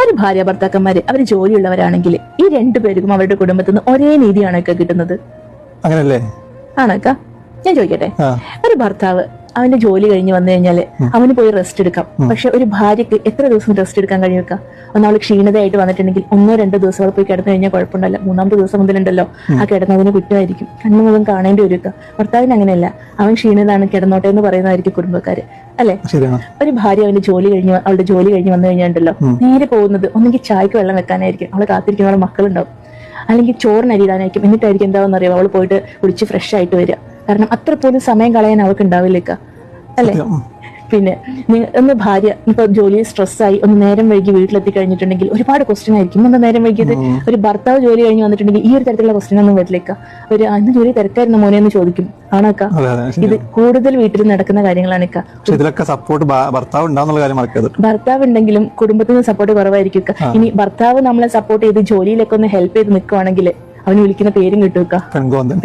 ഒരു ഭാര്യ ഭർത്താക്കന്മാര് അവര് ജോലിയുള്ളവരാണെങ്കിൽ ഈ രണ്ടുപേർക്കും അവരുടെ കുടുംബത്തിൽ നിന്ന് ഒരേ നീതിയാണ് കിട്ടുന്നത്. അങ്ങനല്ലേ? ആണക്ക. ഞാൻ ചോദിക്കട്ടെ, ഒരു ഭർത്താവ് അവന്റെ ജോലി കഴിഞ്ഞ് വന്നു കഴിഞ്ഞാല് അവന് പോയി റെസ്റ്റ് എടുക്കാം. പക്ഷെ ഒരു ഭാര്യക്ക് എത്ര ദിവസം റെസ്റ്റ് എടുക്കാൻ കഴിയുക? ഒന്നവള് ക്ഷീണിതയായിട്ട് വന്നിട്ടുണ്ടെങ്കിൽ 1-2 ദിവസം അവൾ പോയി കിടന്നു കഴിഞ്ഞാൽ കുഴപ്പമുണ്ടല്ലോ. 3-ാമത്തെ ദിവസം മുതലുണ്ടല്ലോ ആ കിടന്നതിന് കുറ്റമായിരിക്കും, കണ്ണു മുതൽ കാണേണ്ടി വരിക. ഭർത്താവിന് അങ്ങനെയല്ല, അവൻ ക്ഷീണിതാണ് കിടന്നോട്ടെ എന്ന് പറയുന്നതായിരിക്കും കുടുംബക്കാര്, അല്ലെ? ഒരു ഭാര്യ അവളുടെ ജോലി കഴിഞ്ഞ് വന്നു കഴിഞ്ഞാണ്ടല്ലോ നേരെ പോകുന്നത് ഒന്നെങ്കിൽ ചായക്ക് വെള്ളം വെക്കാനായിരിക്കും, അവള് കാത്തിരിക്കുന്ന അവളെ മക്കളുണ്ടാവും, അല്ലെങ്കിൽ ചോറിന് അരിയിടാനായിരിക്കും. എന്നിട്ടായിരിക്കും എന്താണെന്ന് അറിയാം അവള് പോയിട്ട് കുളിച്ച് ഫ്രഷ് ആയിട്ട് വരിക. കാരണം അത്ര പോലും സമയം കളയാൻ അവൾക്ക് ഉണ്ടാവില്ലേക്ക, അല്ലെ? പിന്നെ ഒന്ന് ഭാര്യ ഇപ്പൊ ജോലി സ്ട്രെസ്സായി ഒന്ന് നേരം വൈകി വീട്ടിലെത്തി കഴിഞ്ഞിട്ടുണ്ടെങ്കിൽ ഒരുപാട് ക്വസ്റ്റ്യൻ ആയിരിക്കും. എന്താ നേരം വൈകിയത്? ഒരു ഭർത്താവ് ജോലി കഴിഞ്ഞ് വന്നിട്ടുണ്ടെങ്കിൽ ഈ ഒരു തരത്തിലുള്ള ക്വസ്റ്റ്യൻ ഒന്നും വരില്ലേക്ക. ഒരു അന്ന് ജോലി തിരക്കായിരുന്നു മോനെ എന്ന് ചോദിക്കും. ആണക്ക, ഇത് കൂടുതൽ വീട്ടിൽ നടക്കുന്ന കാര്യങ്ങളാണ്. ഭർത്താവ് ഉണ്ടെങ്കിലും കുടുംബത്തിന് സപ്പോർട്ട് കുറവായിരിക്കും. ഇനി ഭർത്താവ് നമ്മളെ സപ്പോർട്ട് ചെയ്ത് ജോലിയിലൊക്കെ ഒന്ന് ഹെൽപ്പ് ചെയ്ത് നിൽക്കുവാണെങ്കിൽ അവന് വിളിക്കുന്ന പേരും കിട്ടുക പെൺകോന്തൻ.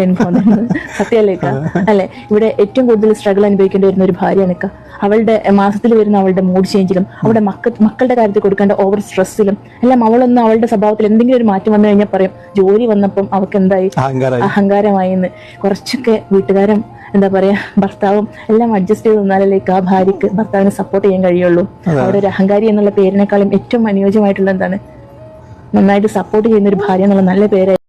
സത്യമല്ലേക്ക, അല്ലെ? ഇവിടെ ഏറ്റവും കൂടുതൽ സ്ട്രഗിൾ അനുഭവിക്കേണ്ടി വരുന്ന ഒരു ഭാര്യയാണിക്ക. അവളുടെ മാസത്തിൽ വരുന്ന അവളുടെ മൂഡ് ചേഞ്ചിലും അവളുടെ മക്കളുടെ കാര്യത്തിൽ കൊടുക്കേണ്ട ഓവർ സ്ട്രെസ്സിലും എല്ലാം അവളൊന്നും അവളുടെ സ്വഭാവത്തിൽ എന്തെങ്കിലും ഒരു മാറ്റം വന്നു കഴിഞ്ഞാൽ പറയും ജോലി വന്നപ്പം അവൾക്ക് എന്തായി, അഹങ്കാരമായി എന്ന്. കുറച്ചൊക്കെ വീട്ടുകാരും എന്താ പറയാ ഭർത്താവും എല്ലാം അഡ്ജസ്റ്റ് ചെയ്ത് നിന്നാലേക്ക് ആ ഭാര്യക്ക് ഭർത്താവിനെ സപ്പോർട്ട് ചെയ്യാൻ കഴിയുള്ളൂ. അവിടെ ഒരു അഹങ്കാരി എന്നുള്ള പേരിനേക്കാളും ഏറ്റവും അനുയോജ്യമായിട്ടുള്ള എന്താണ്, നന്നായിട്ട് സപ്പോർട്ട് ചെയ്യുന്ന ഒരു ഭാര്യ എന്നുള്ള നല്ല പേര്